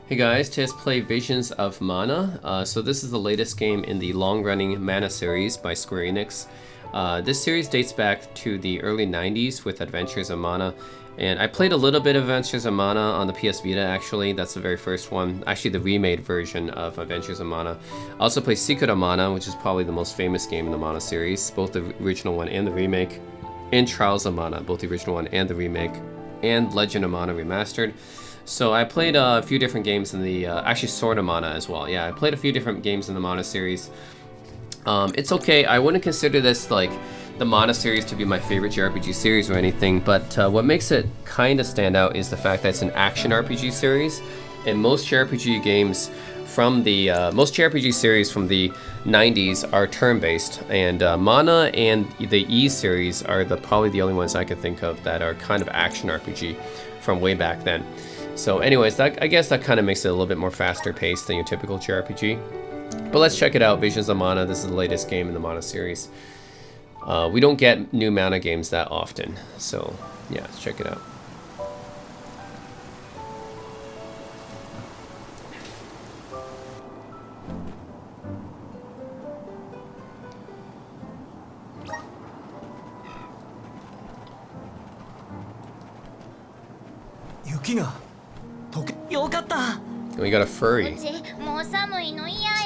Hey guys, let's play Visions of Mana. So this is the latest game in the long-running Mana series by Square Enix. This series dates back to the early 90s with Adventures of Mana. And I played a little bit of Adventures of Mana on the PS Vita actually, that's the very first one. Actually the remade version of Adventures of Mana. I also played Secret of Mana, which is probably the most famous game in the Mana series, both the original one and the remake. And Trials of Mana, both the original one and the remake. And Legend of Mana Remastered. So I played a few different games in the, actually Sword of Mana as well. Yeah, I played a few different games in the Mana series. It's okay, I wouldn't consider this like the Mana series to be my favorite JRPG series or anything, but what makes it kind of stand out is the fact that it's an action RPG series. And most JRPG games from the, most JRPG series from the 90s are turn-based. And Mana and the E series are probably the only ones I could think of that are kind of action RPG from way back then. So anyways, I guess that kind of makes it a little bit more faster paced than your typical JRPG. But let's check it out, Visions of Mana. This is the latest game in the Mana series. We don't get new Mana games that often, so yeah, let's check it out. We got a furry. So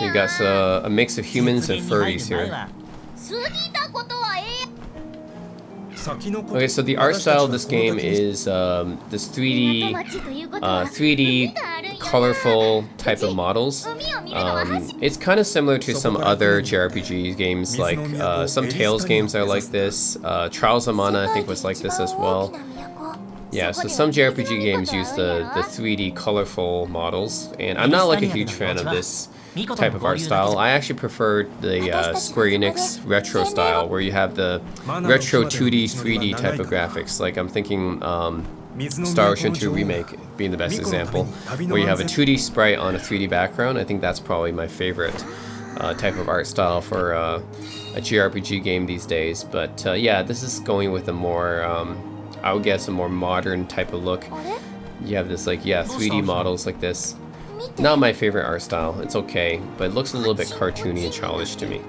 you got a mix of humans and furries here. Okay, so the art style of this game is this 3D colorful type of models. It's kind of similar to some other JRPG games, like some Tales games are like this. Trials of Mana I think was like this as well. Yeah, so some JRPG games use the 3D colorful models, and I'm not like a huge fan of this type of art style. I actually prefer the Square Enix retro style, where you have the retro 2D, 3D type of graphics. Like I'm thinking Star Ocean 2 Remake being the best example, where you have a 2D sprite on a 3D background. I think that's probably my favorite type of art style for a JRPG game these days. But yeah, this is going with a more I would guess a more modern type of look. You have this like, yeah, 3D models like this. Not my favorite art style, it's okay, but it looks a little bit cartoony and childish to me.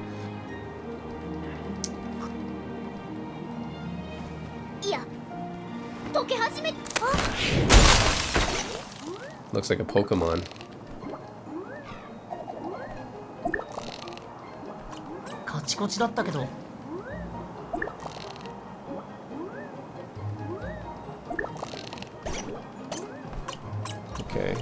Looks like a Pokemon. Okay.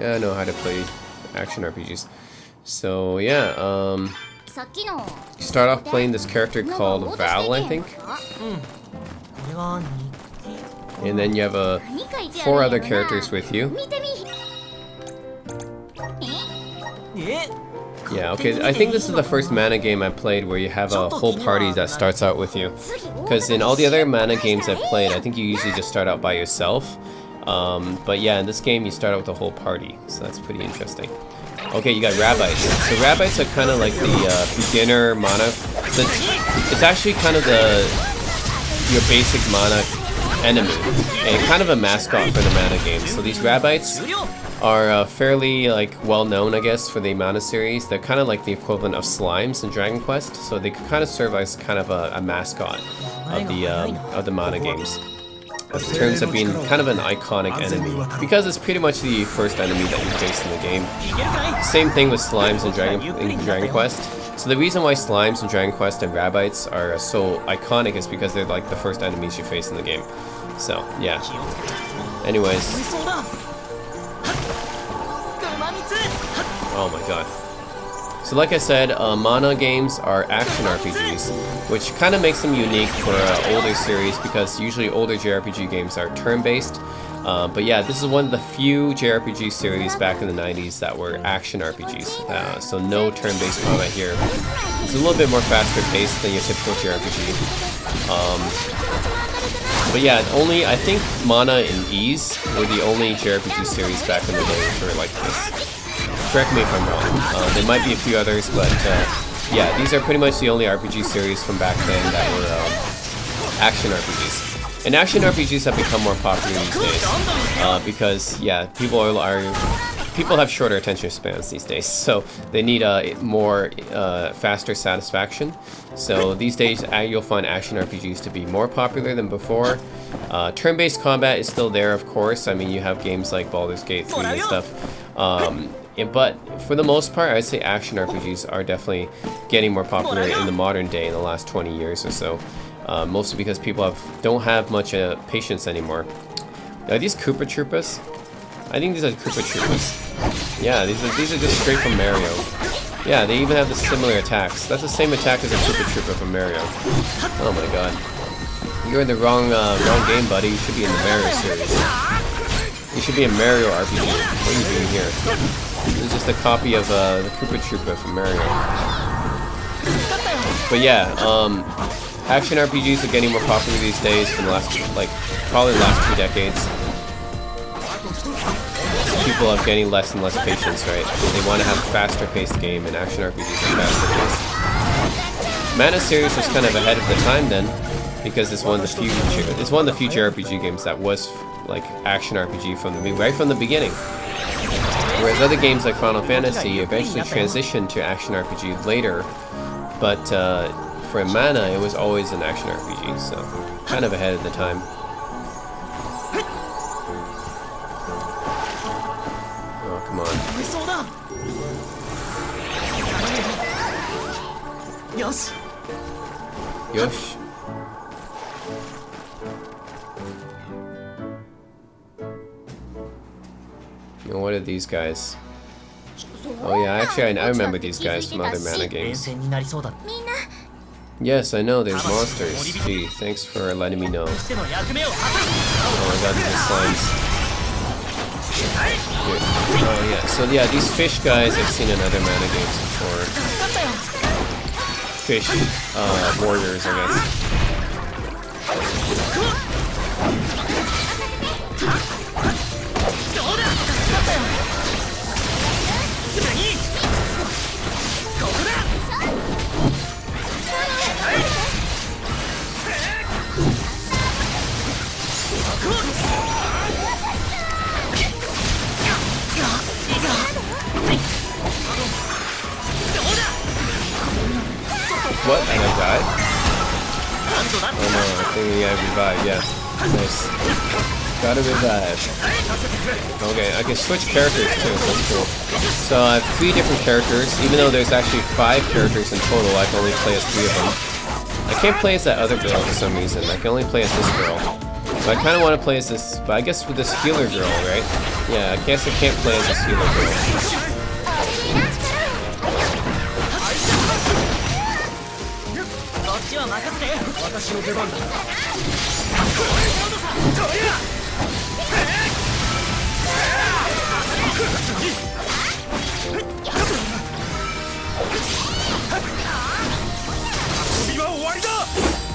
Yeah, I know how to play action RPGs. So yeah, you start off playing this character called Val, I think. And then you have 4 other characters with you. Yeah, okay, I think this is the first Mana game I played where you have a whole party that starts out with you. Because in all the other Mana games I've played, I think you usually just start out by yourself. But yeah, in this game you start out with a whole party, so that's pretty interesting. Okay, you got Rabites. So Rabites are kind of like the beginner Mana. It's actually kind of your basic Mana enemy, and kind of a mascot for the Mana game. So these Rabites are fairly like well known, I guess, for the Mana series. They're kind of like the equivalent of slimes in Dragon Quest, so they kind of serve as kind of a mascot of the Mana games. In terms of being kind of an iconic enemy, because it's pretty much the first enemy that you face in the game. Same thing with slimes in Dragon Quest. So the reason why slimes in Dragon Quest and Rabites are so iconic is because they're like the first enemies you face in the game. So yeah. Anyways. Oh my god. So like I said, Mana games are action RPGs, which kind of makes them unique for an older series, because usually older JRPG games are turn-based. But yeah, this is one of the few JRPG series back in the 90s that were action RPGs. So no turn-based combat here. It's a little bit more faster paced than your typical JRPG. But yeah, I think Mana and Ys were the only JRPG series back in the day which were like this. Correct me if I'm wrong. There might be a few others, but yeah, these are pretty much the only RPG series from back then that were action RPGs. And action RPGs have become more popular these days because, yeah, people have shorter attention spans these days, so they need more faster satisfaction. So these days, you'll find action RPGs to be more popular than before. Turn-based combat is still there, of course. I mean, you have games like Baldur's Gate 3 and stuff. But for the most part, I'd say action RPGs are definitely getting more popular in the modern day, in the last 20 years or so. Mostly because people don't have much patience anymore. Are these Koopa Troopas? I think these are Koopa Troopas. Yeah, these are just straight from Mario. Yeah, they even have the similar attacks. That's the same attack as a Koopa Troopa from Mario. Oh my god. You're in the wrong game, buddy. You should be in the Mario series. You should be in Mario RPG. What are you doing here? This is just a copy of the Koopa Troopa from Mario. But yeah, action RPGs are getting more popular these days from the last, probably the last 2 decades. People are getting less and less patience, right? They want to have a faster paced game, and action RPGs are faster paced. Mana series was kind of ahead of the time then, because it's one of the future RPG games that was like action RPG right from the beginning. Whereas other games like Final Fantasy eventually transitioned to action RPG later, but for Mana it was always an action RPG, so kind of ahead of the time. Oh, come on. Yosh. And what are these guys? Oh yeah, actually I remember these guys from other Mana games. Yes, I know, there's monsters. Gee, thanks for letting me know. Oh my god, these are slimes. Here. Oh yeah, so yeah, these fish guys I've seen in other Mana games before. Fish warriors, I guess. What? And I died? Oh no, I think I revived, yeah. Nice. Gotta revive. Okay, I can switch characters too, that's cool. So I have 3 different characters, even though there's actually 5 characters in total, I can only play as 3 of them. I can't play as that other girl for some reason, I can only play as this girl. So I kinda wanna play as this, but I guess with this healer girl, right? Yeah, I guess I can't play as this healer girl.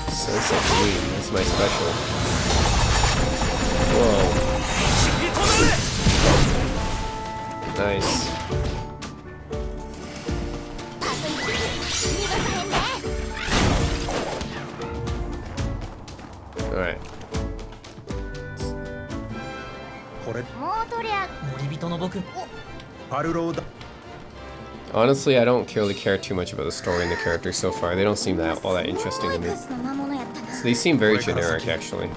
Sunset Gleam, that's my special. Whoa. Nice. Alright. Honestly, I don't really care too much about the story and the characters so far. They don't seem all that interesting to me. So they seem very generic, actually.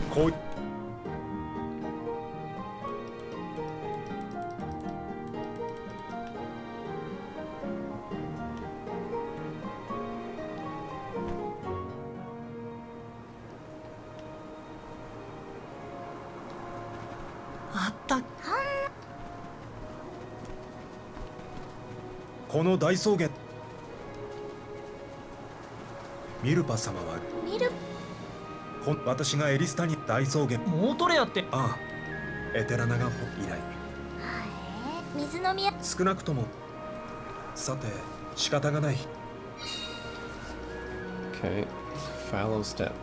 Okay, fallow step.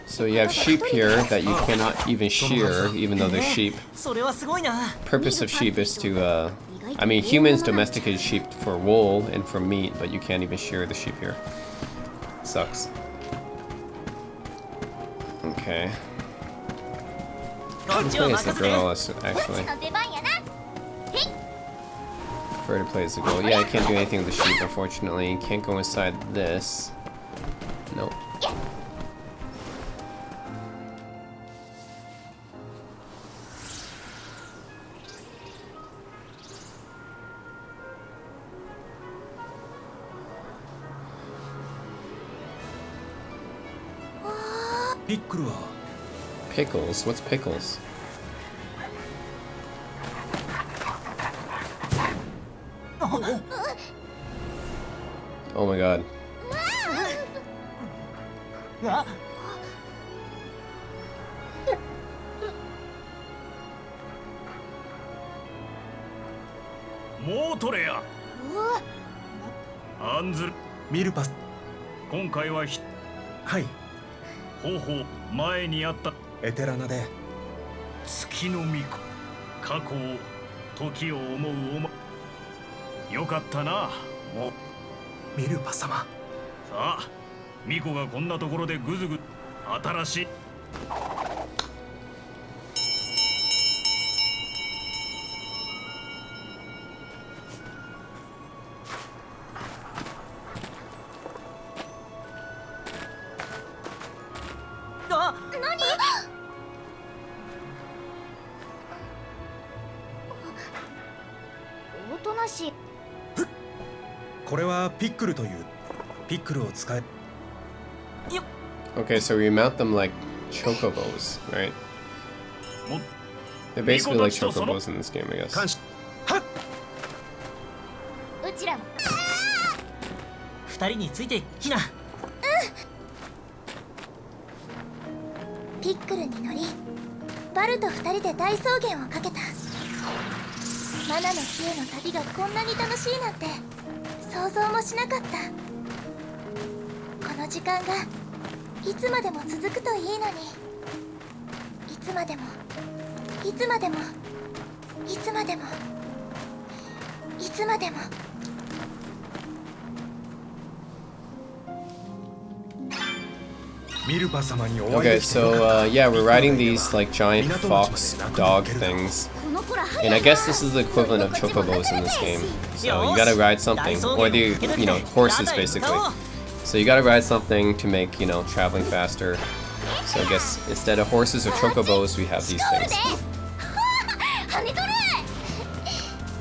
So you have sheep here that you cannot even shear, even though they're sheep. それはすごいな。 Purpose of sheep is to, I mean, humans domesticated sheep for wool and for meat, but you can't even shear the sheep here. Sucks. Okay. Who plays the girl, actually? Prefer to play as the girl. Yeah, I can't do anything with the sheep, unfortunately. Can't go inside this. Nope. Pickles? What's pickles? Oh my god. あ、 もう取れや。アンズルミルパス。今回ははい。方法前にあったエテラナで月の巫女過去を時を思うよかったな。もうミルパ様。さあ巫女がこんなところでぐずぐ新しいあ、おとなしい。これはピックルというピックルを使え。 Okay, so we mount them like chocobos, right? も They're basically like chocobos in this game, I 監 guess. 視。はっ。うちらも。二人についてきな。ピックルに乗り、バルと二人で大草原をかけた。マナの木への旅がこんなに楽しいなんて想像もしなかった。この時間がいつまでも続くといいのに。いつまでもいつまでもいつまでもいつまでも。ミルパ様にお会い Okay, できてよかっ so た。 yeah, we're riding these like giant fox dog things. この子ら And I guess this is the equivalent of chocobos in this game. So you gotta ride something, or the, you know, horses basically. So you gotta ride something to make, you know, traveling faster. So I guess instead of horses or chocobos, we have these ゴール things. で跳ね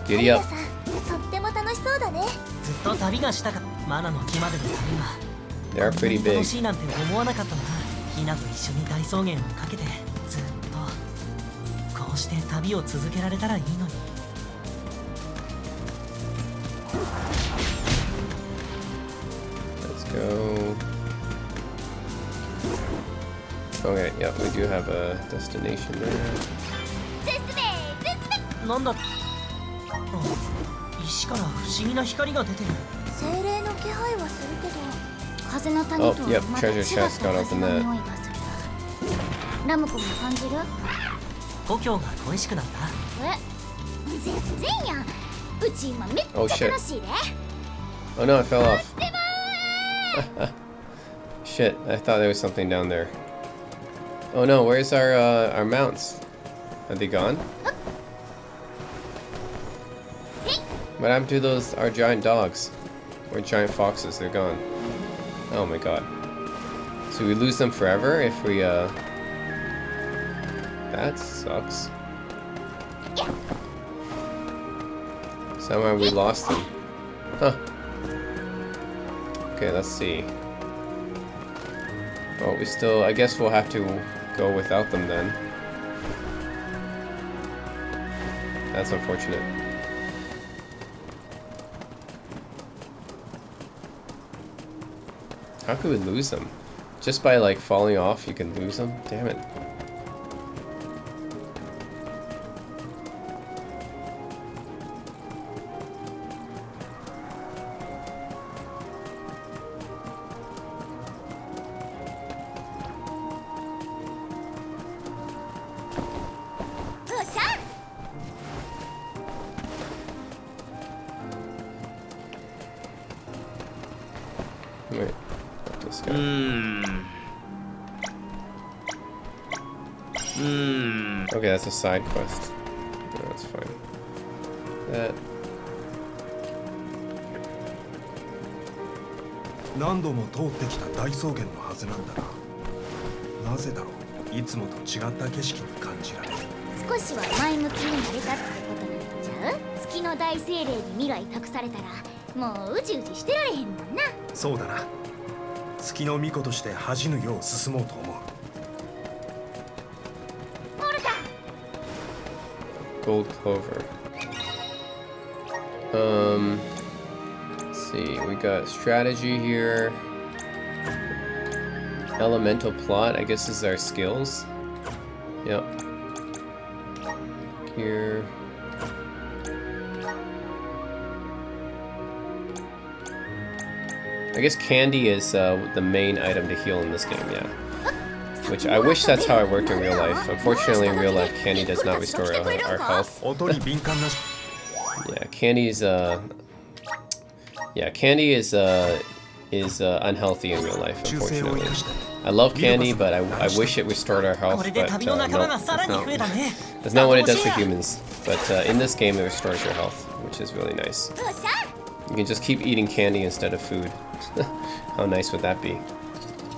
取れ。 Giddy up. さん、とっても楽しそうだね。ずっと旅がしたか。マナの木までの旅が。 They are pretty こんなに big. 楽しいなんて思わなかったな。ヒナと一緒に大草原をかけてずっとこうして旅を続けられたらいいのに。 Let's go. Okay, yep, we do have a destination there. なんだ。あ、石から不思議な光が出てる。精霊の気配はするけど、風の谷 Oh, と yep, また違った treasure chest got 風 open の there. 匂いがする。ラムコも感じる？故郷が恋しくなった。え、全然やん。うち今めっ Oh, ちゃ shit. 楽しいで。 Oh no, I fell off. Shit, I thought there was something down there. Oh no, where's our mounts? Are they gone? What happened to those our giant dogs? Or giant foxes? They're gone. Oh my god. So we lose them forever if we that sucks. Somehow we lost them. Huh. Okay, let's see. Oh, we still... I guess we'll have to go without them then. That's unfortunate. How could we lose them? Just by, like, falling off, you can lose them? Damn it. Okay, that's a side quest. No, that's fine. That. 何度も通ってきた大草原のはずなんだが、なぜだろう、いつもと違った景色に感じられる。少しは前向きになれたってことなんちゃう？月の大精霊に未来託されたらもううじうじしてられへんもんな。そうだな、月の巫女として恥じぬよう進もうと思う。 Gold clover. Let's see. We got strategy here. Elemental plot. I guess this is our skills. Yep. Here. I guess candy is the main item to heal in this game. Yeah. Which I wish that's how it worked in real life. Unfortunately, in real life, candy does not restore our health. 音に敏感な Yeah, candy's candy is unhealthy in real life, 忠誠を unfortunately. 生かして I love candy, but I wish it restored our health, これで but 旅の仲間が no, さらに増えたね。 that's not what it does for humans. But in this game, it restores your health, which is really nice. You can just keep eating candy instead of food. How nice would that be?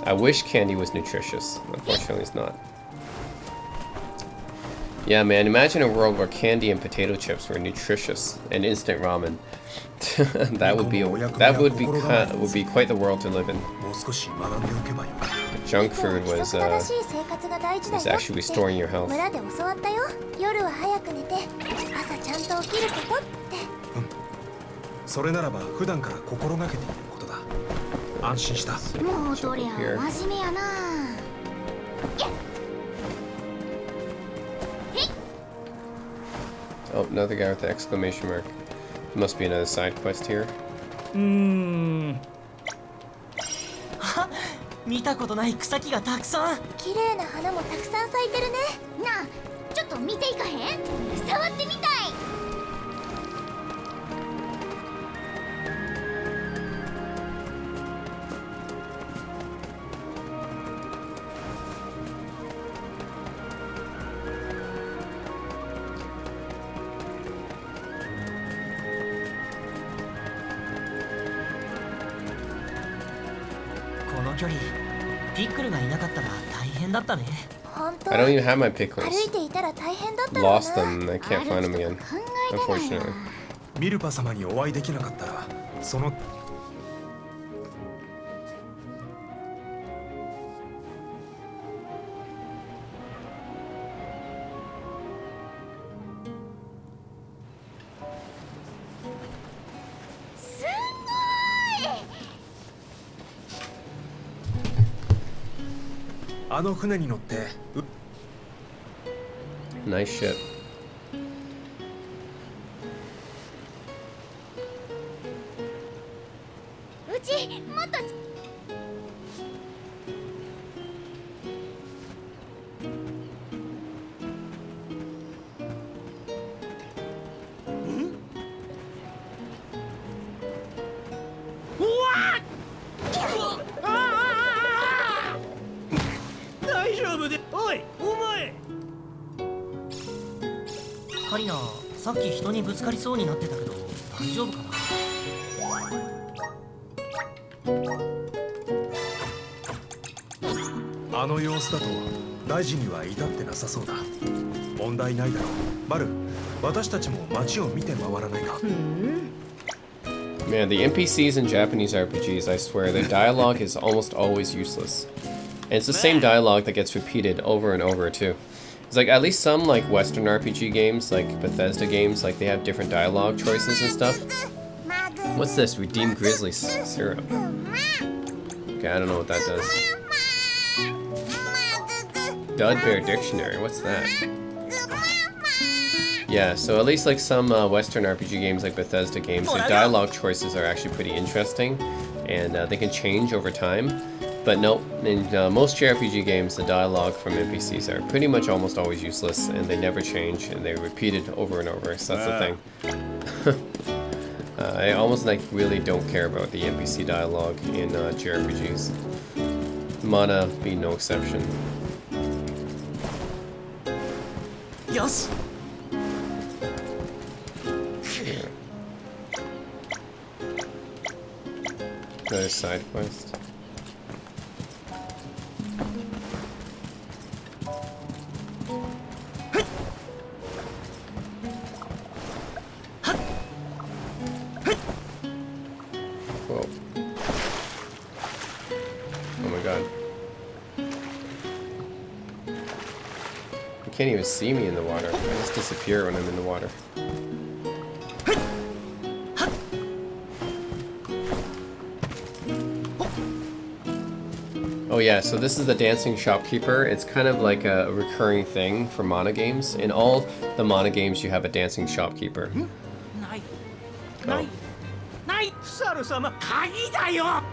I wish candy was nutritious. Unfortunately, it's not. Yeah, man, imagine a world where candy and potato chips were nutritious and instant ramen. that would be quite the world to live in. もう少し学んでおけばよかった。 Junk food was actually restoring your health. 村で教わったよ。夜は早く寝て朝ちゃんと起きることって。それならば普段から心がけていることだ。安心した。もうどりゃ真面目やな。 Oh, another guy with the exclamation mark. Must be another side quest here. 見たことない草木がたくさん。綺麗な花もたくさん咲いてるね。なあ、ちょっと見ていかへん？触ってみたい。 この距離、ピックルがいなかったら大変だったね。本当。 I don't even have my 歩 pickles. いていたら大変だったろうな。 Lost them and I can't find them again. Unfortunately. ミルパ様にお会いできなかったら、その すごい。 あの船に乗って Nice ship. うちもっと。 大丈夫で。おい、お前。カリナ、さっき人にぶつかりそうになってたけど大丈夫かな。 あの様子だと大事には至ってなさそうだ。問題ないだろう。バル、私たちも街を見て回らないか。 Man, the NPCs in Japanese RPGs, I swear, their dialogue is almost always useless. And it's the same dialogue that gets repeated over and over, too. It's like, at least some, like, Western RPG games, like Bethesda games, like, they have different dialogue choices and stuff. What's this? Redeem Grizzly Syrup. Okay, I don't know what that does. Dud Bear Dictionary, what's that? Yeah, so at least like some Western RPG games like Bethesda games, their dialogue choices are actually pretty interesting, and they can change over time. But nope, in most JRPG games, the dialogue from NPCs are pretty much almost always useless, and they never change, and they're repeated over and over, so that's the thing. I almost like really don't care about the NPC dialogue in JRPGs. Mana be no exception. よし Yeah. Another side quest. Whoa. Oh my god. You can't even see me in the water. I just disappear when I'm in the water. Oh yeah, so this is the dancing shopkeeper. It's kind of like a recurring thing for Mana games. In all the Mana games, you have a dancing shopkeeper. ない Oh. ないないサル様鍵だよ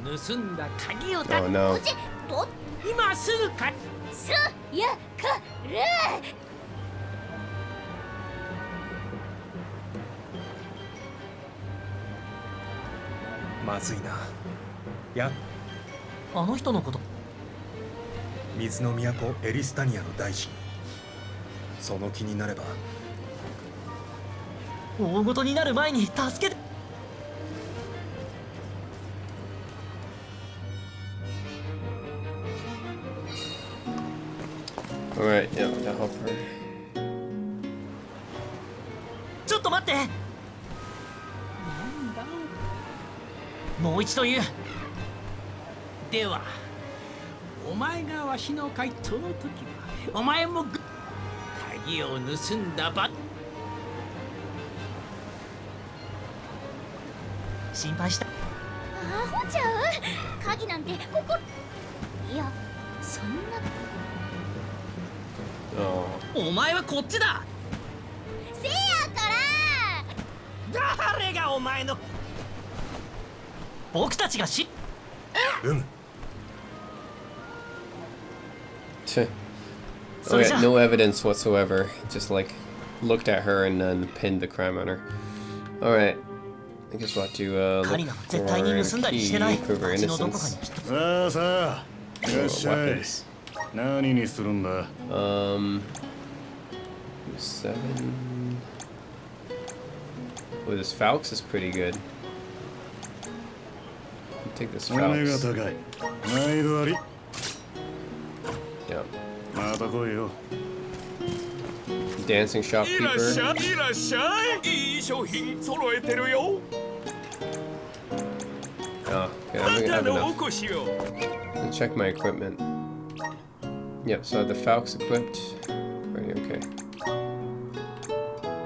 盗んだ鍵を Oh no. ど今すぐかすやかるまずいな。やあの人のこと水の都エリスタニアの大臣。その気になれば大ごとになる前に助けて Alright, yeah, that'll help her. ちょっと待ってもう一度言うではお前がわしの回答の時はお前も鍵を盗んだば心配したアホちゃう鍵なんてここいやそんな Oh. お前はこっちだせやから誰がお前の僕たちがしOkay, So yeah. no evidence whatsoever. Just like looked at her and then pinned the crime on her. Alright. I guess we'll have to カリ look ナは絶対に盗んだりしてない for key, prove her 街のどこか innocence. に一つさあさあいらっしゃい Weapons. 何にするんだ 7. Oh, this Falx is pretty good. I'll take this お目が Falx. 高い毎度あり Yeah. また来いよ Dancing いらっし shopkeeper. ゃいいらっしゃいいい商品揃えてるよ Oh, okay, あ I な have たのお enough. 越しを Let's check my equipment. Yep, so I have the Falx equipped. Pretty okay.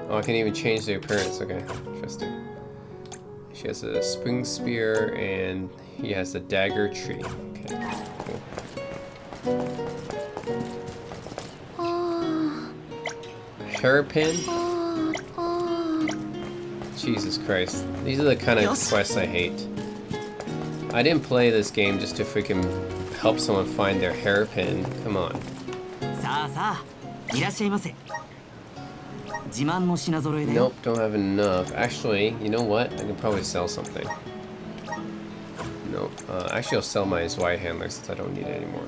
Oh, I can even change the appearance. Okay, interesting. She has a spring spear and he has the dagger tree. Okay, cool. あ Hairpin? あ Jesus Christ. These are the kind of Yes. quests I hate. I didn't play this game just to freaking help someone find their hairpin. Come on. さあさあいらっしゃいませ自慢の品揃えだよ Nope, don't have enough. Actually, you know what? I can probably sell something. Nope. Actually, I'll sell my Zwei handler since I don't need it anymore.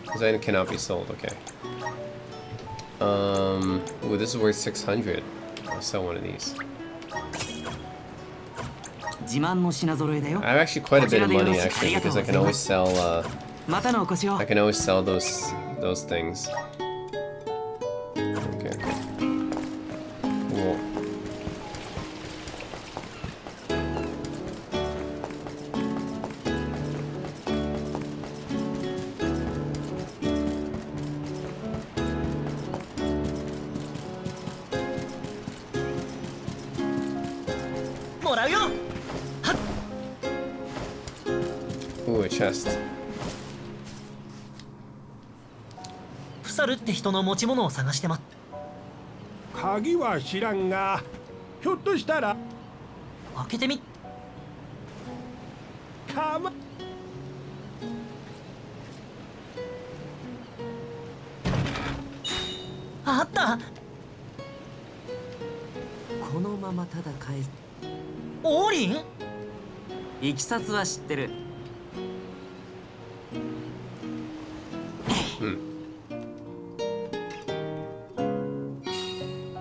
Because item cannot be sold. Okay. Ooh, this is worth 600. I'll sell one of these. 自慢の品揃えだよ I have actually quite a bit of money actually because I can always sell. またのお越しを I can always sell those things. Okay. Cool. Ooh, a chest. フサルって人の持ち物を探してま鍵は知らんがひょっとしたら開けてみかまあったままただ返す。オーリン。いきさつは知ってる。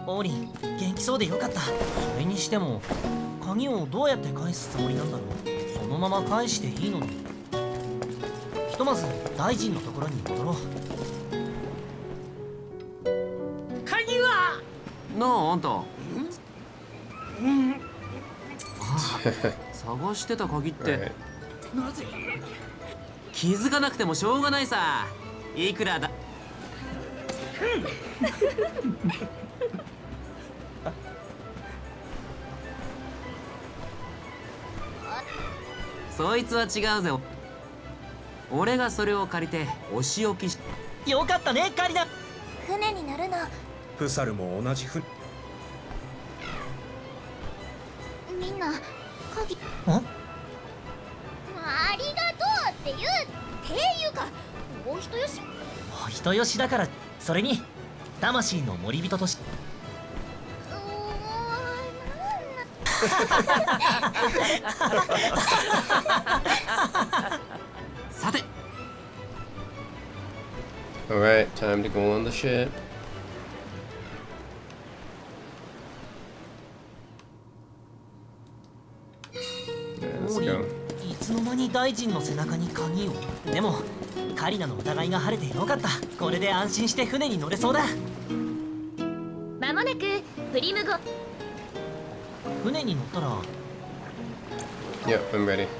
オーリン、元気そうでよかった。それにしても鍵をどうやって返すつもりなんだろう。そのまま返していいのに。ひとまず大臣のところに戻ろう。鍵はなあ、あんた。探してた鍵って Alright. なぜ気づかなくてもしょうがないさ。いくらだ。そいつは違うぜ。俺がそれを借りてお仕置きし。よかったねカリナ。船に乗るの。プサルも同じ船。みんな鍵あありがとうっていうかお人よし。お人よしだから。それに魂の森人としてさて Alright, time to go on the ship. Yeah, オ let's ーリ go. ン、いつの間に大臣の背中に鍵を。でもカリナの疑いが晴れてよかった。これで安心して船に乗れそうだ。まもなくプリム号。船に乗ったら Yep, I'm ready.「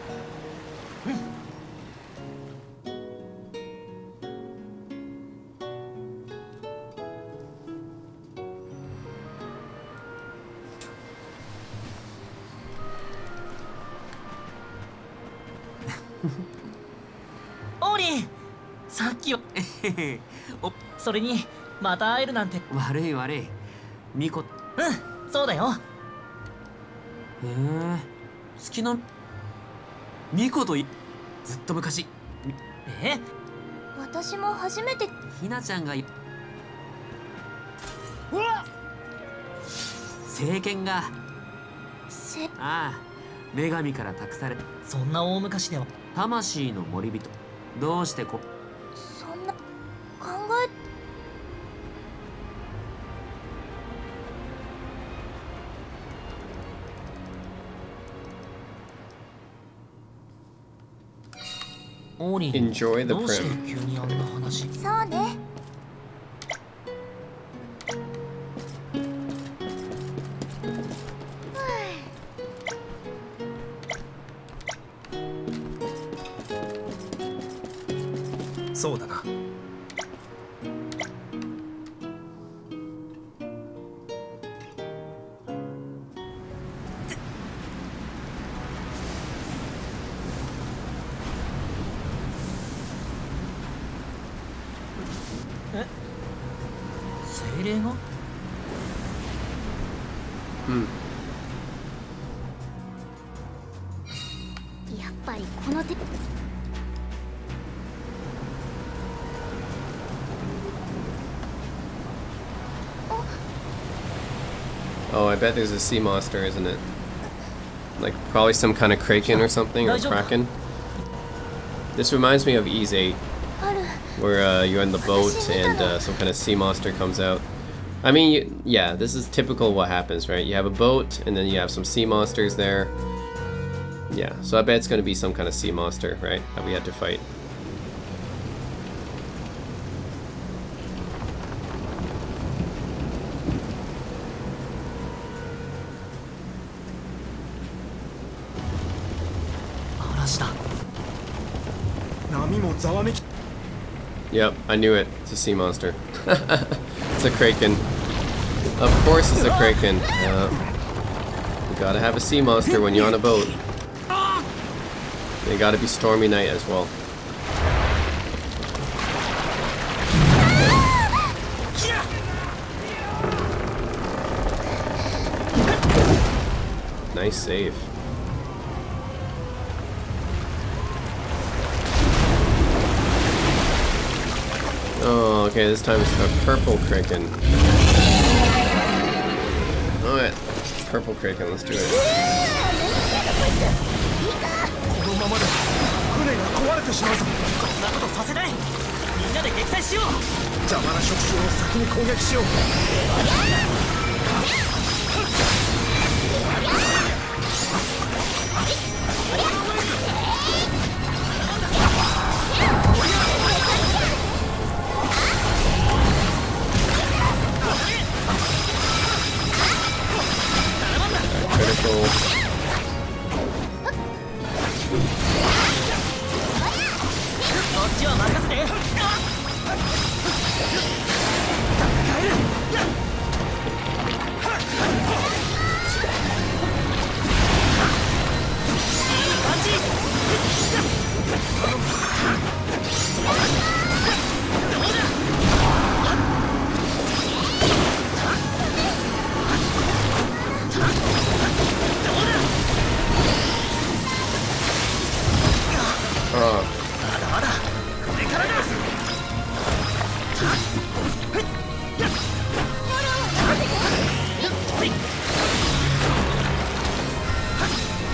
オーリン、さっきはおそれにまた会えるなんて。悪い悪い。ミコ。うん、そうだよ。へえ、好きなミコとずっと昔え、私も初めて。ひなちゃんが聖剣がああ女神から託されそんな大昔では。魂の森人。どうしてそんな考え。オーリン、 Enjoy the どうして prim. 急にあんな話。そうね。そうだな。精霊が。やっぱりこの手。 Oh, I bet there's a sea monster, isn't it? Like probably some kind of kraken or something, or kraken. This reminds me of Ys 8, ある。 where you're in the boat and some kind of sea monster comes out. I mean, yeah, this is typical what happens, right? You have a boat and then you have some sea monsters there. Yeah, so I bet it's going to be some kind of sea monster, right, that we had to fight. Yep, I knew it. It's a sea monster. It's a kraken. Of course it's a kraken. You gotta have a sea monster when you're on a boat. They gotta be stormy night as well. Nice save. Oh, okay, this time it's a purple kraken. Alright. Purple Kraken, let's do it. このままでは船が壊れてしまうぞ。そんなことさせない。みんなで撃退しよう。邪魔な触手を先に攻撃しよう。Critical. こっちは任せて。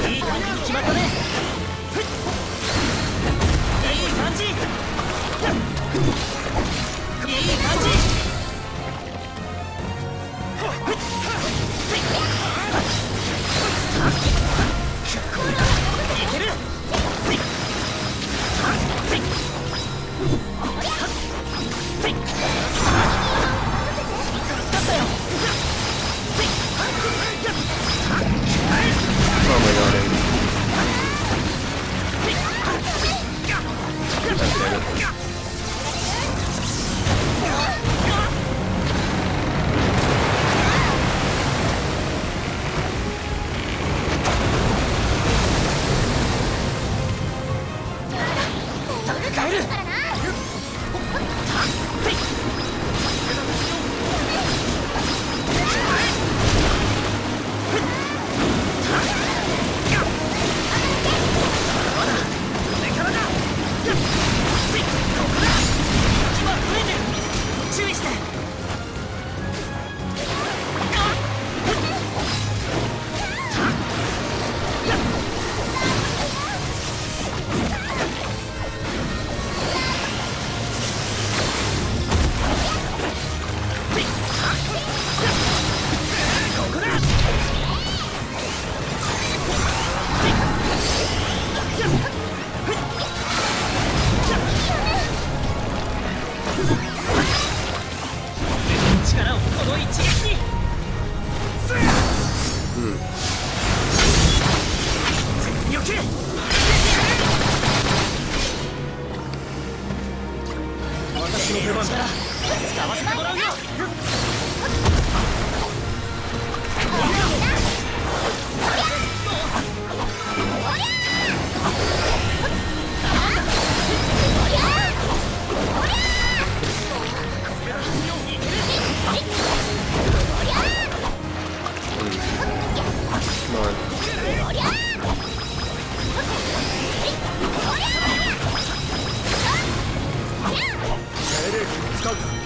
いい感じに決まったね。いい感じ。いい感じ。いける。Oh my god, Aiden. God damn it.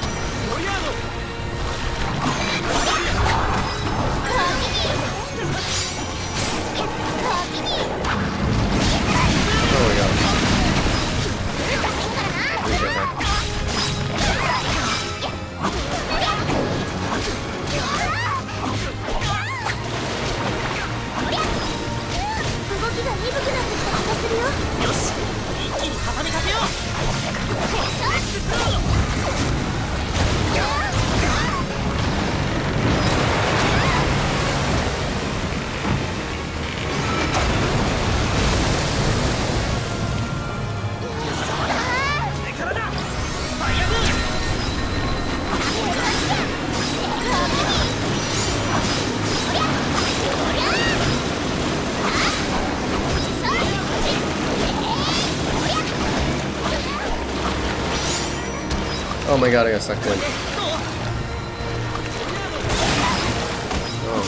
Oh my god, I got sucked in. Oh my god.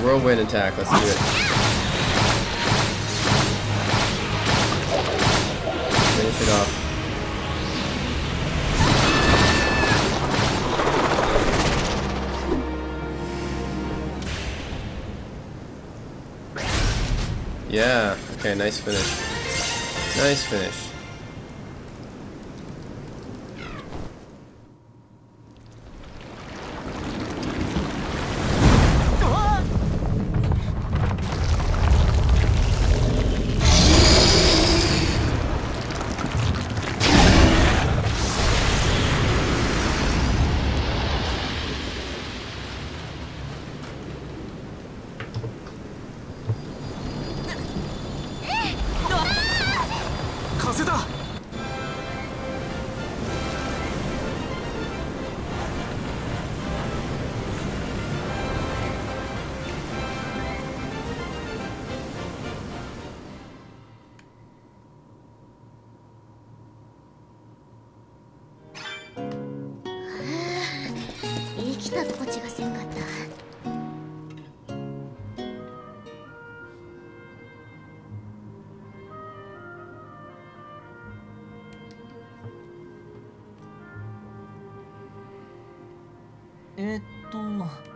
whirlwind attack. Let's do it. Finish it off. Yeah, okay, nice finish. Nice finish.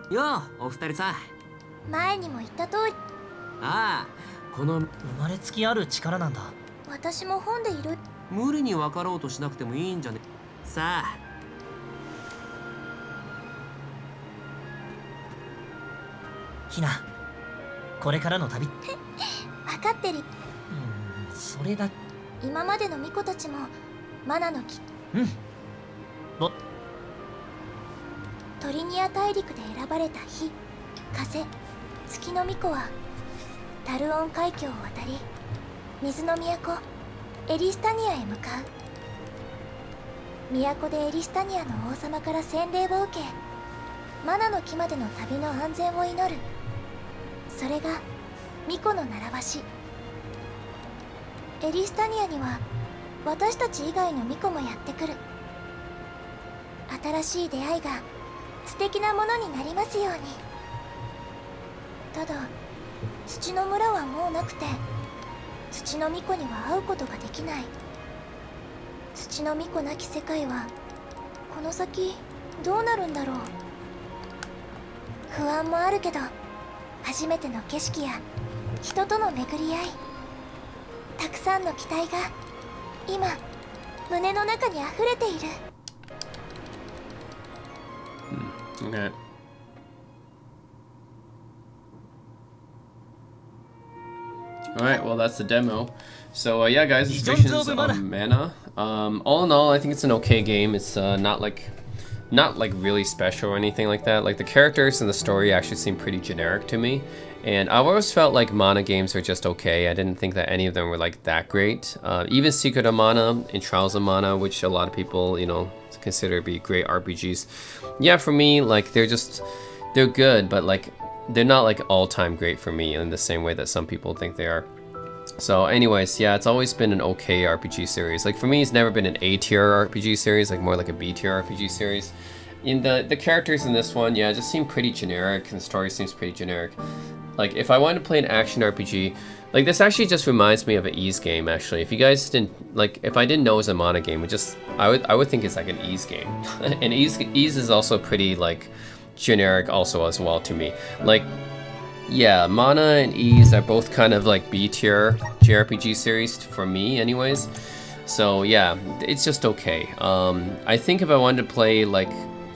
ようお二人さん。前にも言った通り、ああ、この生まれつきある力なんだ。私も本でいる。無理に分かろうとしなくてもいいんじゃね。さあ。ひな、これからの旅。分かってる。それだ。今までの巫女たちもマナの木。トリニア大陸で選ばれた火、風、月の巫女はタルオン海峡を渡り、水の都エリスタニアへ向かう。都でエリスタニアの王様から洗礼を受け、マナの木までの旅の安全を祈る。それが巫女の習わし。エリスタニアには私たち以外の巫女もやってくる。新しい出会いが素敵なものになりますように。ただ土の村はもうなくて、土の巫女には会うことができない。土の巫女なき世界はこの先どうなるんだろう。不安もあるけど、初めての景色や人との巡り合い、たくさんの期待が今胸の中にあふれている。Okay. Alright, well that's the demo. So yeah guys, it's Visions of Mana. All in all, I think it's an okay game. It's not like really special or anything like that. Like the characters and the story actually seem pretty generic to me. And I've always felt like Mana games are just okay. I didn't think that any of them were like that great. Even Secret of Mana and Trials of Mana, which a lot of people, you know, consider to be great RPGs. Yeah, for me, like they're good, but like they're not like all-time great for me in the same way that some people think they are. So anyways, yeah, it's always been an okay RPG series. Like for me, it's never been an A-tier RPG series, like more like a B-tier RPG series. In the characters in this one, yeah, just seem pretty generic, and the story seems pretty generic. Like if I wanted to play an action RPG, like this actually just reminds me of an Ys game actually. If you guys didn't, like if I didn't know it was a Mana game, I would think it's like an Ys game. And Ys is also pretty like generic also as well to me. Like yeah, Mana and Ys are both kind of like B-tier JRPG series for me anyways. So yeah, it's just okay. I think if I wanted to play like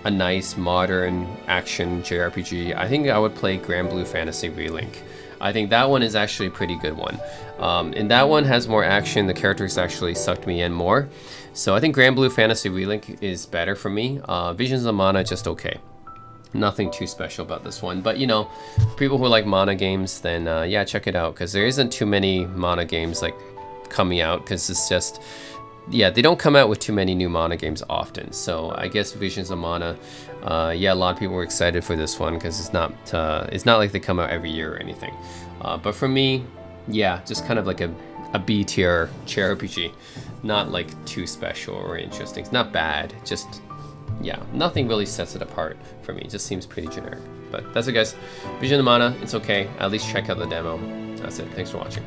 a nice modern action JRPG, I think I would play Granblue Fantasy Relink. I think that one is actually a pretty good one. And that one has more action, the characters actually sucked me in more. So I think Granblue Fantasy Relink is better for me. Visions of Mana, just okay. Nothing too special about this one. But you know, people who like Mana games, then yeah, check it out. Because there isn't too many Mana games like coming out, because it's just, yeah, they don't come out with too many new Mana games often. So I guess Visions of Mana, yeah, a lot of people were excited for this one because it's not like they come out every year or anything. But for me, yeah, just kind of like a B tier JRPG, not like too special or interesting. It's not bad, just yeah, nothing really sets it apart for me. It just seems pretty generic. But that's it, guys. Vision of Mana, it's okay. At least check out the demo. That's it. Thanks for watching.